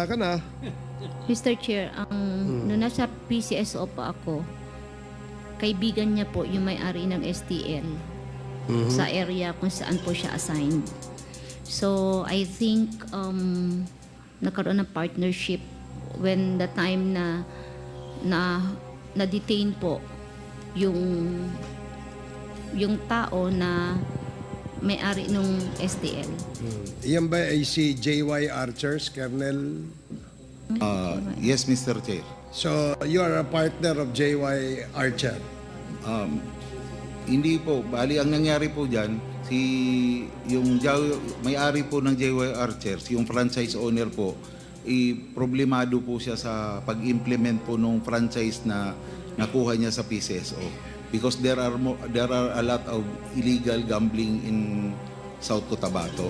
Ka na. Mr. Chair, nung nasa PCSO pa ako, kaibigan niya po yung may-ari ng STL sa area kung saan po siya assigned. So, I think nagkaroon ng partnership when the time na-detain po yung tao na may-ari nung STL. Iyan ba ay si J.Y. Archers, Colonel? Yes, Mr. Chair. So, you are a partner of J.Y. Archer. Hindi po. Bali, ang nangyari po dyan, may-ari po ng JY Archers, yung franchise owner po, problemado po siya sa pag-implement po ng franchise na nakuha niya sa PCSO. Because there are a lot of illegal gambling in South Cotabato.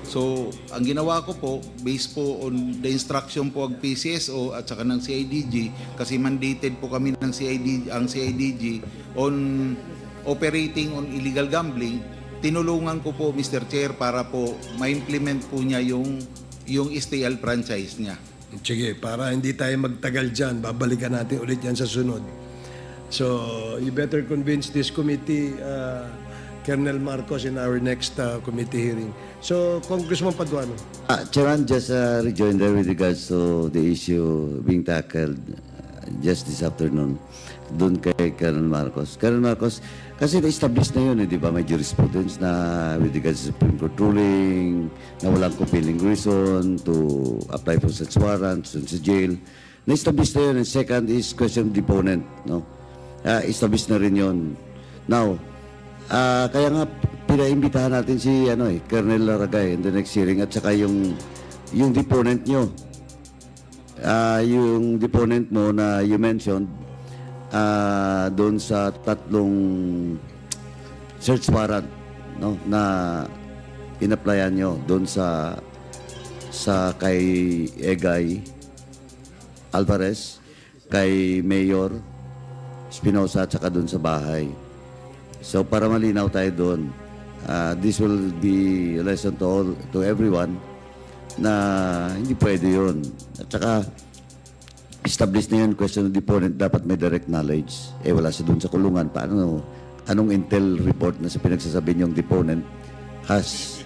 So, ang ginawa ko po, based po on the instruction po ng PCSO at saka ng CIDG, kasi mandated po kami ng CIDG on operating on illegal gambling, tinulungan ko po, Mr. Chair, para po ma-implement po niya yung STL franchise niya. Sige, para hindi tayo magtagal dyan, babalikan natin ulit yan sa sunod. So, you better convince this committee, Colonel Marcos, in our next committee hearing. So, Congressman Paduano. Chairman, just a rejoinder with regards to the issue being tackled just this afternoon doon kay Colonel Marcos. Colonel Marcos, kasi na-establish na yun, di ba? May jurisprudence na with regards to Supreme Court ruling, na walang compelling reason to apply for such warrants sa jail. Na-establish na yun. And second is question of deponent, no? Establish na rin yun. Now, kaya nga pinaimbitahan natin si Colonel Laragay in the next hearing at saka yung deponent nyo. Yung deponent mo na you mentioned doon sa tatlong search warrant, no, na in-applyan nyo doon sa kay Egay Alvarez, kay Mayor Espinosa at saka doon sa bahay. So para malinaw tayo doon, this will be a lesson to everyone na hindi pwede yun. At saka establish na yun, question of deponent, dapat may direct knowledge. Wala siya doon sa kulungan. Paano, anong intel report na sa pinagsasabi niyong deponent has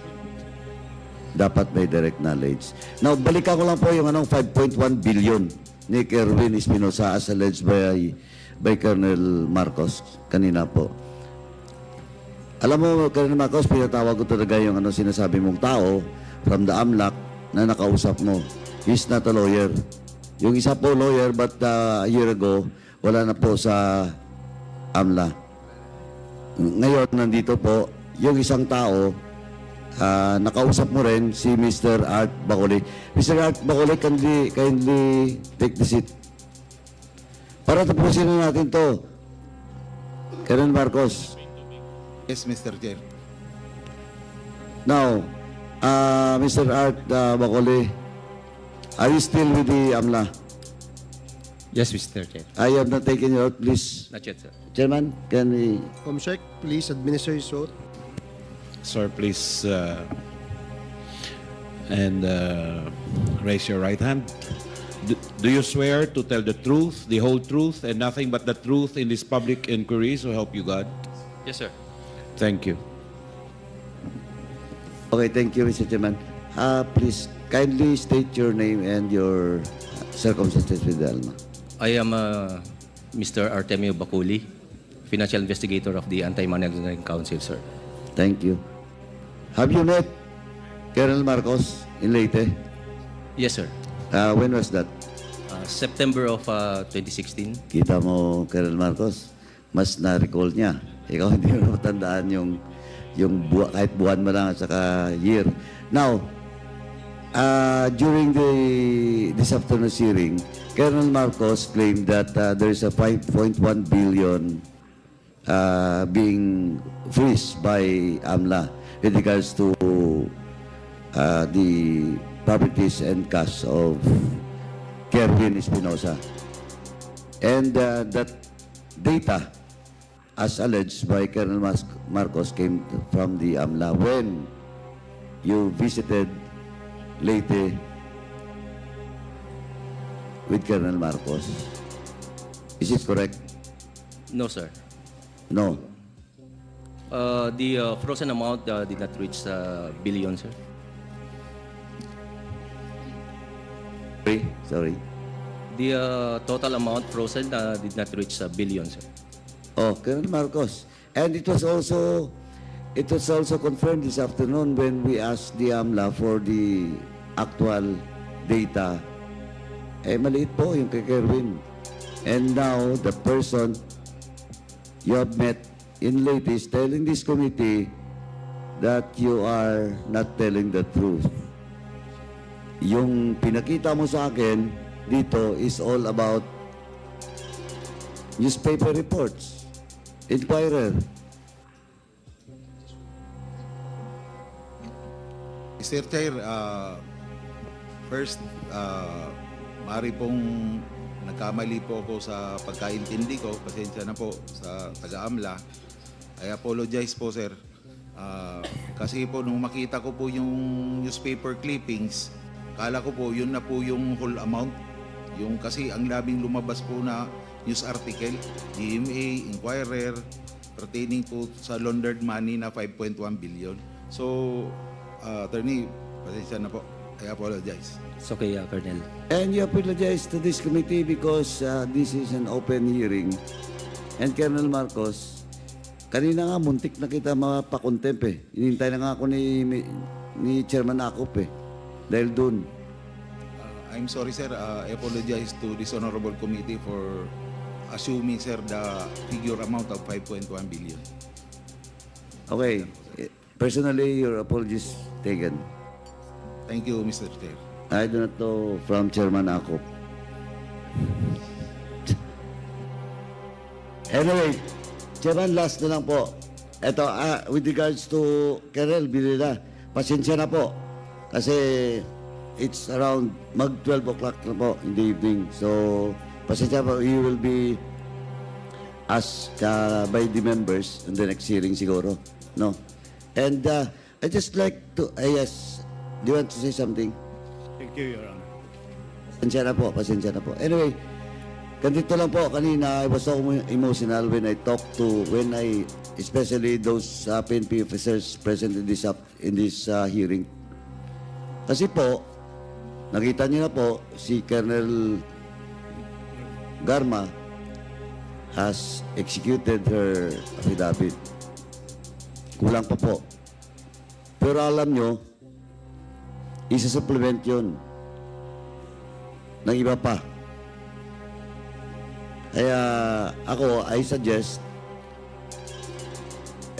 dapat may direct knowledge. Now, balikan ko lang po yung 5.1 billion ni Kerwin Espinosa as alleged by Colonel Marcos kanina po. Alam mo, Colonel Marcos, pinatawag ko talaga yung sinasabi mong tao from the AMLAC na nakausap mo. He's not a lawyer. Yung isa po lawyer, but a year ago, wala na po sa AMLA. Ngayon, nandito po, yung isang tao, nakausap mo rin si Mr. Art Bacoli. Mr. Art Bacoli, kindly take the seat. Para tapusin na natin to. Colonel Marcos. Yes, Mr. Chair. Now, Mr. Art Bacoli, are you still with the AMLA? Yes, Mr. Chair. I have not taken you out, please. Not yet, sir. Chairman, can we... Comsec, please administer his oath. Sir, please raise your right hand. Do you swear to tell the truth, the whole truth, and nothing but the truth in this public inquiry, so help you God? Yes, sir. Thank you. Okay, thank you, Mr. Chairman. Please, kindly state your name and your circumstances with the ALMA. I am Mr. Artemio Baculi, Financial Investigator of the Anti-Money Laundering Council, sir. Thank you. Have you met Colonel Marcos in Leyte? Yes, sir. When was that? September of 2016. Kita mo, Colonel Marcos, mas na-recall niya. Ikaw hindi mo matandaan yung kahit buwan mo lang at saka year. Now, during this afternoon's hearing, Colonel Marcos claimed that there is a 5.1 billion being freezed by AMLA with regards to the properties and cash of Kerwin Espinosa. And that data, as alleged by Colonel Marcos, came from the AMLA when you visited Leyte with Colonel Marcos. Is it correct? No, sir. No. The frozen amount did not reach billion, sir. Sorry. The total amount frozen did not reach billion, sir. Oh, Colonel Marcos. And it was also confirmed this afternoon when we asked the AMLA for the actual data. Eh, maliit po yung kay Kerwin. And now, the person you have met in late is telling this committee that you are not telling the truth. Yung pinakita mo sa akin dito is all about newspaper reports, Inquirer. Mr. Chair, first, maaari pong nagkamali po ako sa pagkaintindi ko. Pasensya na po sa taga-AMLA. I apologize po, sir. Kasi po, nung makita ko po yung newspaper clippings, kala ko po, yun na po yung whole amount. Yung kasi ang labing lumabas po na news article, GMA, Inquirer, pertaining po sa laundered money na 5.1 billion. So, Attorney, pasensya na po. I apologize. It's okay, Colonel. And you apologize to this committee because this is an open hearing. And Colonel Marcos, kanina nga muntik na kita mapakontempt eh. Inintay na nga ako ni Chairman Akop eh. Dahil dun. I'm sorry, sir. I apologize to this honorable committee for assuming, sir, the figure amount of 5.1 billion. Okay. Personally, your apologies taken. Thank you, Mr. Chair. I do not know from Chairman Akop. Anyway, Chairman, last na lang po. Ito, with regards to Kerel Bilila, pasensya na po. Kasi it's around mag-12 o'clock na po in the evening. So, pasensya po, you will be asked by the members in the next hearing siguro. No? And I just like to, yes, do you want to say something? Thank you, Your Honor. Pasensya na po, pasensya na po. Anyway, ganito lang po, kanina I was so emotional when I talked to, especially those PNP officers present in this hearing. Kasi po, nakita niyo na po, si Colonel Garma has executed her affidavit. Kulang pa po. Pero alam nyo, isa-supplement yun ng iba pa. Kaya ako, I suggest,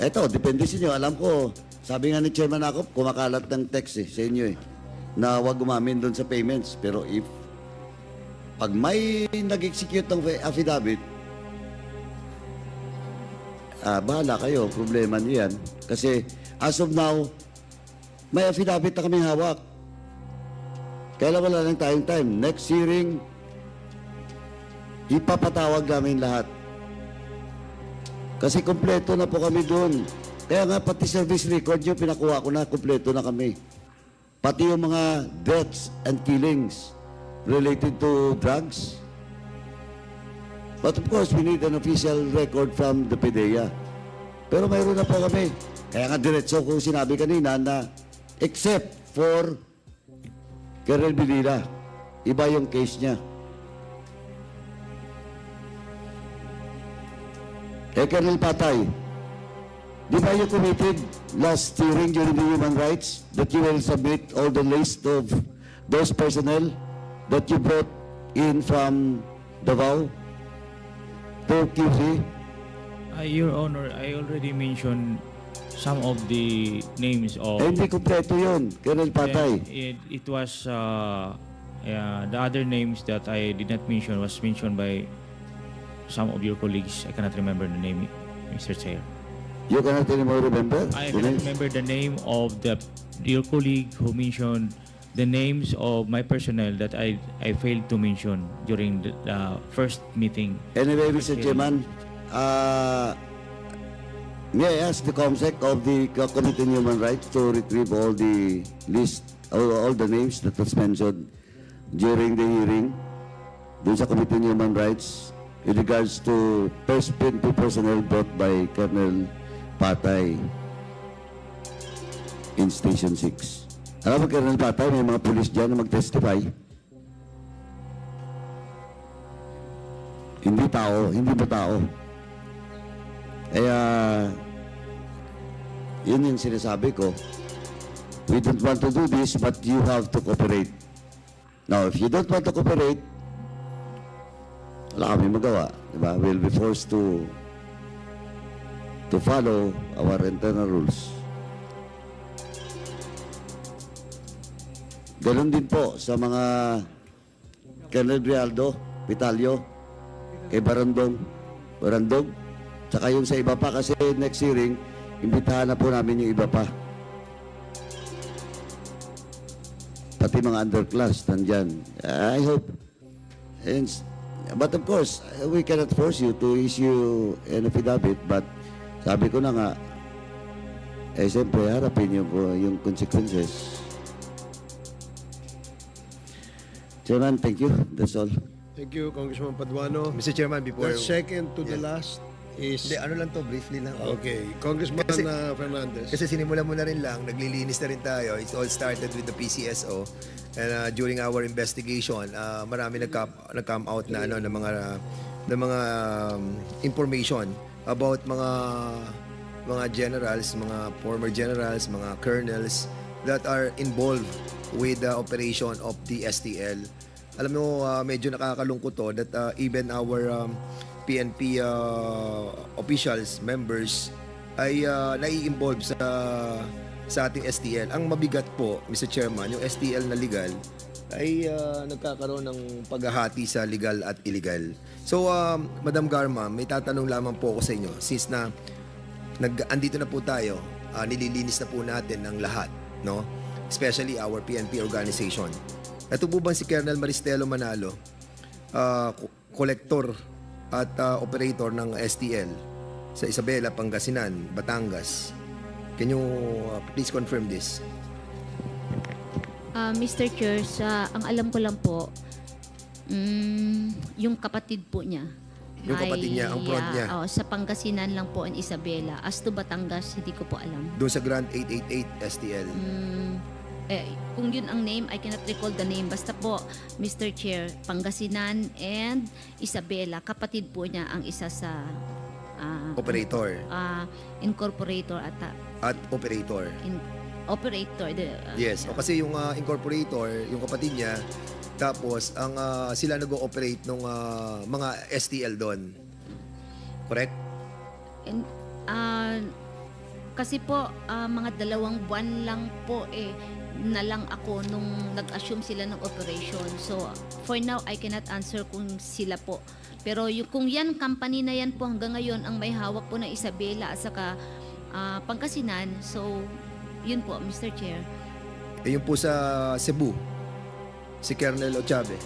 eto, depende sa inyo. Alam ko, sabi nga ni Chairman Akop, kumakalat ng text sa inyo na huwag gumamin doon sa payments. Pero pag may nag-execute ng affidavit, bahala kayo, problema niyo yan. Kasi as of now, may affidavit na kaming hawak. Kaya wala lang tayong time. Next hearing, ipapatawag namin lahat. Kasi kompleto na po kami doon. Kaya nga pati service record nyo, pinakuha ko na, kompleto na kami. Pati yung mga deaths and killings related to drugs. But of course, we need an official record from the PDEA. Pero mayroon na po kami. Kaya nga diretso ko sinabi kanina na except for Colonel Bilila, iba yung case niya. Colonel Patay, di ba you committed last hearing during the human rights that you will submit all the list of those personnel that you brought in from Davao to QC? Your Honor, I already mentioned some of the names of... Hindi kompleto yun, Colonel Patay. It was the other names that I did not mention was mentioned by some of your colleagues. I cannot remember the name, Mr. Chair. You cannot anymore remember? I cannot remember the name of your colleague who mentioned the names of my personnel that I failed to mention during the first meeting. Anyway, Mr. Chairman, may I ask the COMSEC of the Committee on Human Rights to retrieve all the list, all the names that was mentioned during the hearing? doon sa Committee on Human Rights with regards to first PNP personnel brought by Colonel Patay in Station 6. Alam mo, Colonel Patay, may mga pulis dyan na mag-testify. Hindi ba tao? Kaya, yun yung sinasabi ko. We don't want to do this, but you have to cooperate. Now, if you don't want to cooperate, wala kami magawa. Diba? We'll be forced to follow our internal rules. Ganon din po sa mga Colonel Rialdo, Vitalio, kay Barandong, tsaka yung sa iba pa kasi next hearing, imbitahan na po namin yung iba pa. Pati mga underclass nandyan. I hope. But of course, we cannot force you to issue an affidavit. But sabi ko na nga, siyempre, harapin yung consequences. Chairman, thank you. That's all. Thank you, Congressman Paduano. Mr. Chairman, before... The second to the last is... Hindi, ano lang to, briefly lang. Okay, Congressman Kasi- Fernandez. Kasi sinimulan mo na rin lang, naglilinis na rin tayo. It all started with the PCSO. And during our investigation, marami nag-come out na ano ng mga information about mga generals, mga former generals, mga colonels that are involved with the operation of the STL. Alam mo, medyo nakakalungkot to that even our PNP officials, members, ay nai-involve sa ating STL. Ang mabigat po, Mr. Chairman, yung STL na legal ay nagkakaroon ng paghahati sa legal at illegal. So, Madam Garma, may tatanong lamang po ako sa inyo. Since na andito na po tayo, nililinis na po natin ng lahat, no? Especially our PNP organization. Ito po ba si Colonel Maristelo Manalo, collector at operator ng STL sa Isabela, Pangasinan, Batangas? Can you please confirm this? Mr. Chair, ang alam ko lang po, yung kapatid po niya. Yung kapatid niya, ang prod niya. Sa Pangasinan lang po, in Isabela. As to Batangas, hindi ko po alam. Doon sa Grand 888 STL. Kung yun ang name, I cannot recall the name. Basta po, Mr. Chair, Pangasinan and Isabela, kapatid po niya ang isa sa Operator. incorporator at Operator. operator. Yes. O kasi yung incorporator, yung kapatid niya, tapos ang sila nag-ooperate ng mga STL doon. Correct? And, kasi po, mga 2 buwan lang po na lang ako nung nag-assume sila ng operation. So, for now, I cannot answer kung sila po. Pero kung yan, company na yan po hanggang ngayon ang may hawak po ng Isabela at saka Pangasinan. So, yun po, Mr. Chair. Yung po sa Cebu, si Colonel Ochave.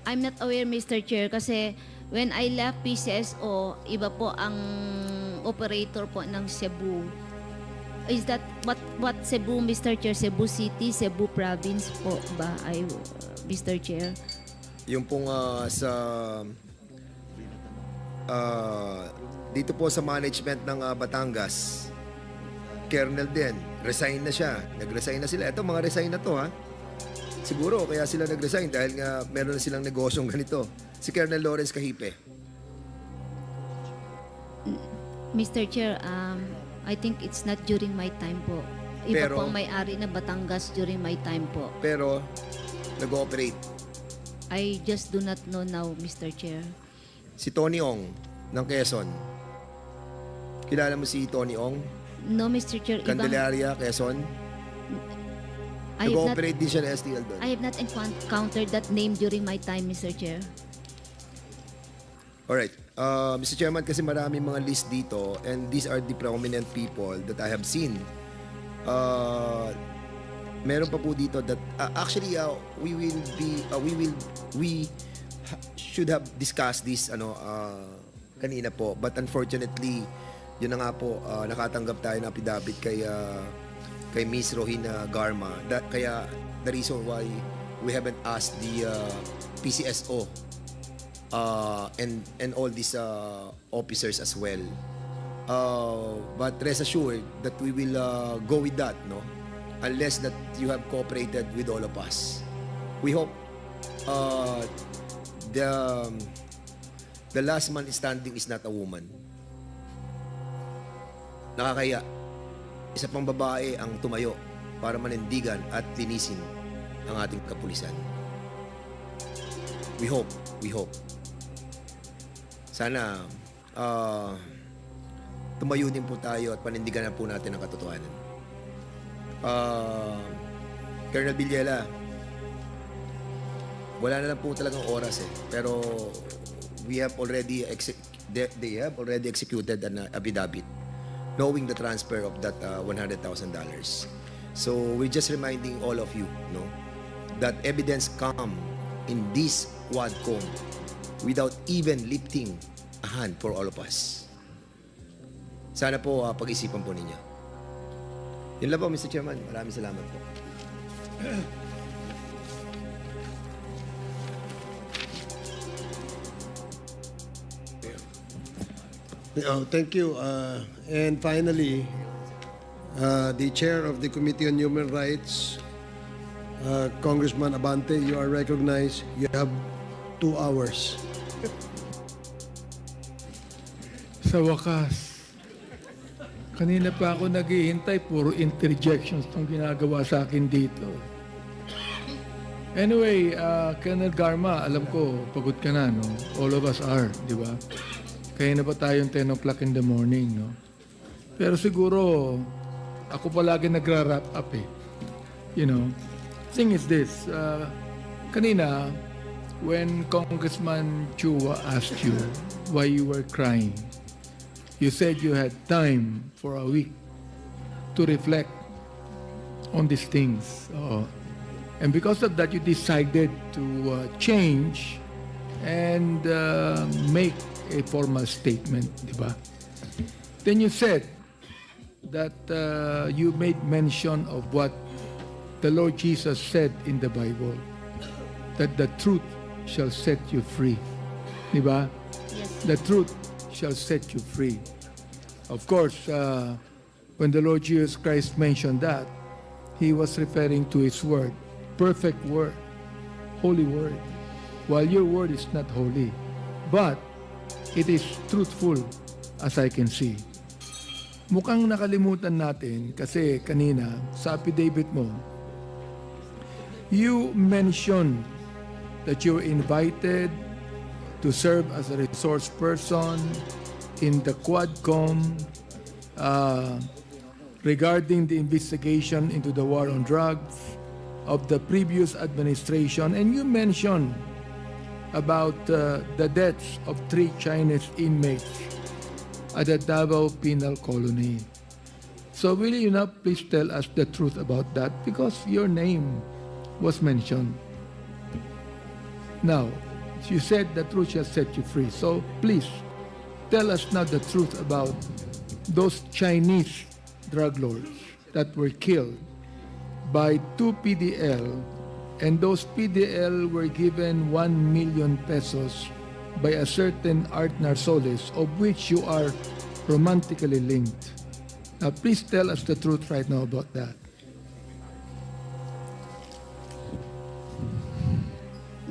I'm not aware, Mr. Chair, kasi when I left PCSO, iba po ang operator po ng Cebu. Is that what Cebu, Mr. Chair? Cebu City, Cebu Province po ba ay Mr. Chair? Yung pong dito po sa management ng Batangas, Colonel din, resign na siya. Nag-resign na sila. Ito, mga resign na to, ha? Siguro, kaya sila nag-resign dahil nga meron na silang negosyong ganito. Si Colonel Lawrence Cahipe. Mr. Chair, I think it's not during my time po. Iba Pero- po ang may-ari ng Batangas during my time po. Pero, nag-ooperate. I just do not know now, Mr. Chair. Si Tony Ong ng Quezon. Kilala mo si Tony Ong? No, Mr. Chair. Candelaria, Quezon. I have not, Nag-ooperate din siya ng STL doon. I have not encountered that name during my time, Mr. Chair. Alright. Mr. Chairman, kasi maraming mga list dito and these are the prominent people that I have seen. Meron pa po dito that actually we should have discussed this kanina po, but unfortunately yun na nga po, nakatanggap tayo ng affidavit kay Miss Rohina Garma. Kaya the reason why we haven't asked the PCSO and all these officers as well. But rest assured that we will go with that, no? Unless that you have cooperated with all of us. We hope the last man standing is not a woman. Nakakaya. Isa pang babae ang tumayo para manindigan at linisin ang ating kapulisan. We hope. Sana tumayo din po tayo at panindigan na po natin ang katotohanan. Colonel Villela, wala na lang po talagang oras eh. Pero we have already they have already executed an affidavit knowing the transfer of that $100,000. So we're just reminding all of you, no, that evidence come in this Quadcom without even lifting a hand for all of us. Sana po pag-isipan po ninyo. Yun lang po, Mr. Chairman. Maraming salamat po. Thank you. And finally, the chair of the Committee on Human Rights, Congressman Abante, you are recognized. You have 2 hours. Sa wakas, kanina pa ako naghihintay, puro interjections itong ginagawa sa akin dito. Anyway, Colonel Garma, alam ko, pagod ka na, no? All of us are, di ba? Kaya na ba tayong 10 o'clock in the morning, no? Pero siguro, ako palagi nagra-wrap up eh. You know? Thing is this, kanina, when Congressman Chua asked you why you were crying, you said you had time for a week to reflect on these things. And because of that, you decided to change and make a formal statement, di ba? Then you said that you made mention of what the Lord Jesus said in the Bible, that the truth shall set you free. Di ba? Yes. The truth shall set you free. Of course, when the Lord Jesus Christ mentioned that, He was referring to His word, perfect word, holy word, while your word is not holy, but it is truthful as I can see. Mukhang nakalimutan natin kasi kanina sa affidavit mo, you mentioned that you were invited to serve as a resource person in the Quadcom regarding the investigation into the war on drugs of the previous administration, and you mentioned about the deaths of 3 Chinese inmates at the Davao Penal Colony. So will you now please tell us the truth about that, because your name was mentioned. Now, you said the truth shall set you free. So please tell us now the truth about those Chinese drug lords that were killed by 2 PDL, and those PDL were given 1 million pesos by a certain Art Narsoles, of which you are romantically linked. Now, please tell us the truth right now about that.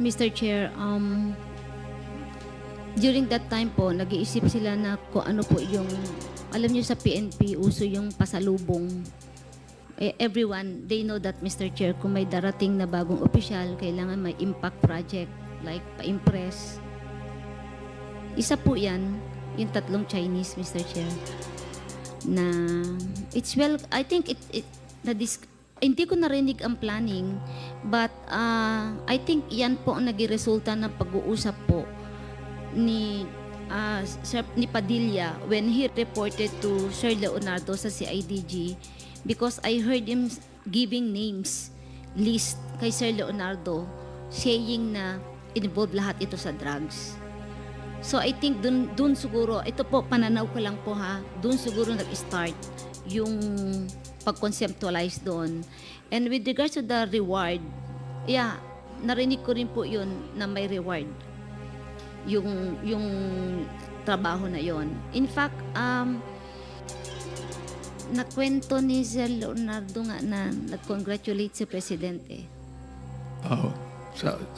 Mr. Chair, during that time po, nag-iisip sila na kung ano po yung, alam niyo sa PNP, uso yung pasalubong. Everyone, they know that, Mr. Chair, kung may darating na bagong opisyal, kailangan may impact project, like pa-impress. Isa po yan, yung 3 Chinese, Mr. Chair, na it's well, I think hindi ko narinig ang planning, but I think yan po ang naging-resulta ng pag-uusap po ni Padilla when he reported to Sir Leonardo sa CIDG, because I heard him giving names list kay Sir Leonardo saying na involved lahat ito sa drugs. So I think dun siguro, ito po pananaw ko lang po ha, dun siguro nag-start yung pag-conceptualize doon. And with regards to the reward, yeah, narinig ko rin po yun na may reward. Yung trabaho na yon. In fact, nakwento ni Sir Leonardo nga na nag-congratulate si Presidente. Oh.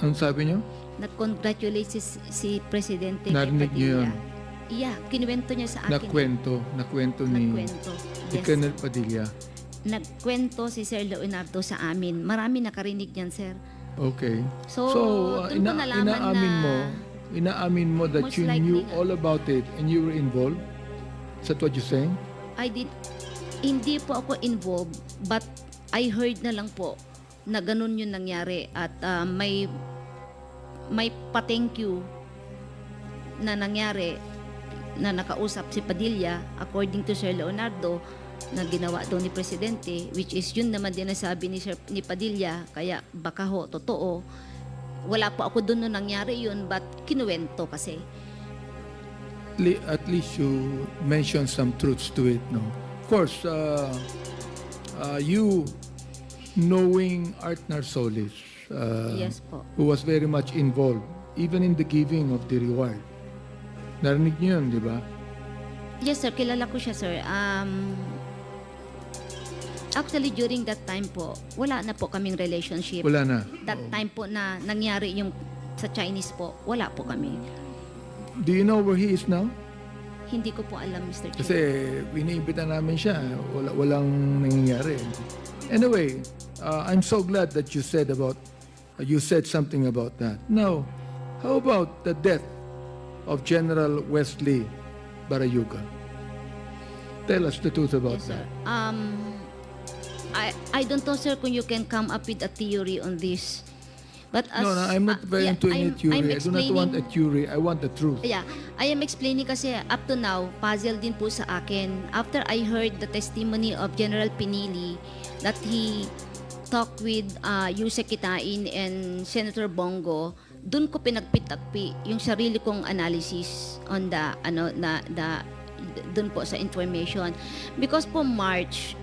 Anong sabi niyo? Nag-congratulate si Presidente kay Narinig niyo Padilla. yun? Yeah, kinuwento niya sa akin. Nakwento ni Nagkwento. ni Yes. Colonel Padilla. Nagkwento si Sir Leonardo sa amin. Marami nakarinig niyan, sir. Okay. So, doon ko nalaman inaamin mo that most you likely knew nga. all about it and you were involved? Is that what you're saying? Hindi po ako involved, but I heard na lang po na ganun yung nangyari at may pa-thank you na nangyari na nakausap si Padilla according to Sir Leonardo na ginawa daw ni Presidente, which is yun naman din nasabi ni Padilla, kaya baka ho, totoo. Wala po ako doon nung nangyari yun, but kinuwento kasi. At least you mentioned some truths to it, no? Of course, you knowing Art Narsolis, Yes po. who was very much involved, even in the giving of the reward. Narinig niyo yun, di ba? Yes sir, kilala ko siya sir. Actually during that time po, wala na po kaming relationship. Wala na. That time po na nangyari yung sa Chinese po, wala po kami. Do you know where he is now? Hindi ko po alam, Mr. Chair. Kasi iniimbita namin siya. Walang nangyayari. Anyway, I'm so glad that you said something about that. Now, how about the death of General Wesley Barayuga? Tell us the truth about Yes, sir. that. I don't know, sir, kung you can come up with a theory on this. But as, No, I'm not very into any theory. I do not want a theory. I want the truth. Yeah, I am explaining kasi up to now, puzzle din po sa akin. After I heard the testimony of General Pinili that he talked with Yusek Kitain and Senator Bongo, dun ko pinagpitakpi yung sarili kong analysis on dun po sa information. Because po March,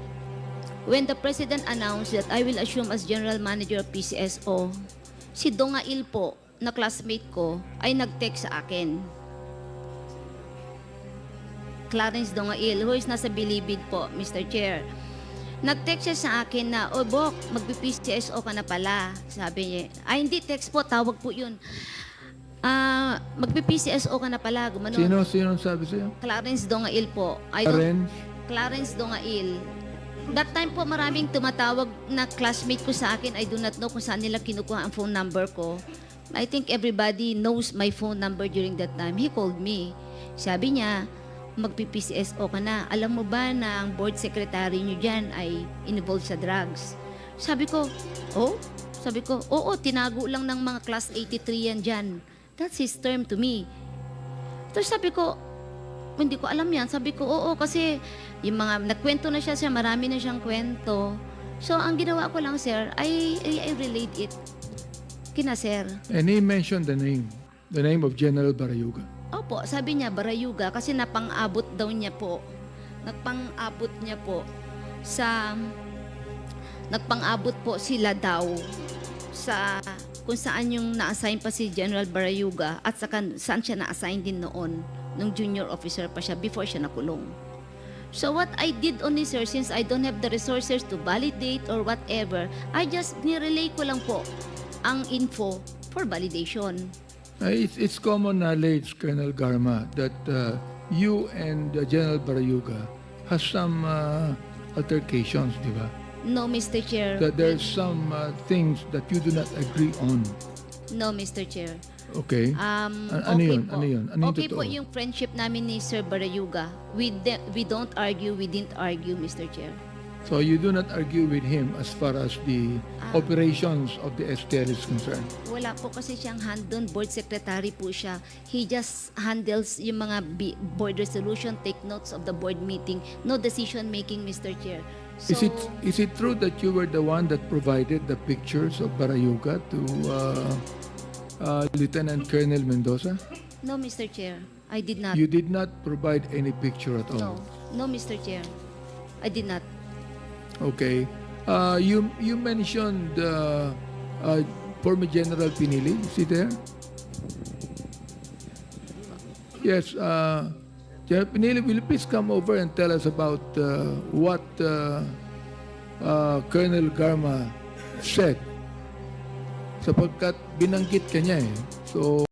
when the President announced that I will assume as General Manager of PCSO, si Dongail po, na classmate ko, ay nag-text sa akin. Clarence Dongail, who is nasa Bilibid po, Mr. Chair. Nag-text siya sa akin na, "Oh, Bok, magpi-PCSO ka na pala." Sabi niya. Ay, hindi, text po, tawag po yun. Magpi-PCSO ka na pala, gumano. Sino sabi sa'yo? Clarence Dongail po. Clarence Dongail. That time po maraming tumatawag na classmate ko sa akin. I do not know kung saan nila kinukuha ang phone number ko. I think everybody knows my phone number during that time. He called me. Sabi niya, magpi-PCSO ka na. Alam mo ba na ang board secretary niyo dyan ay involved sa drugs? Sabi ko, oh? Sabi ko, oo, tinago lang ng mga class 83 yan dyan. That's his term to me. Tapos sabi ko, hindi ko alam yan. Sabi ko, oo, kasi yung mga nagkwento na siya, marami na siyang kwento. So, ang ginawa ko lang, sir, I relate it kina sir. And he mentioned the name of General Barayuga. Opo, sabi niya, Barayuga, kasi napang-abot daw niya po. Nagpang-abot niya po sa... Nagpang-abot po sila daw sa kung saan yung na-assign pa si General Barayuga at saan siya na-assign din noon nung junior officer pa siya before siya nakulong. So what I did only, sir, since I don't have the resources to validate or whatever, I just nirelay ko lang po ang info for validation. It's common knowledge, Colonel Garma, that you and General Barayuga has some altercations, di ba? No, Mr. Chair. That there's some things that you do not agree on. No, Mr. Chair. Okay? Okay yun? po. Ano yun? Ano yung Okay po totoo? yung friendship namin ni Sir Barayuga. We don't argue, we didn't argue, Mr. Chair. So you do not argue with him as far as the operations of the STL is concerned? Wala po kasi siyang hand doon. Board secretary po siya. He just handles yung mga board resolution, take notes of the board meeting. No decision making, Mr. Chair. So, Is it true that you were the one that provided the pictures of Barayuga to Lieutenant Colonel Mendoza? no, Mr. Chair. I did not. You did not provide any picture at all? No, Mr. Chair. I did not. Okay. You mentioned former General Pinili. Is he there? Yes, General Pinili, will you please come over and tell us about what Colonel Garma said? Sapagkat binanggit ka niya eh. So,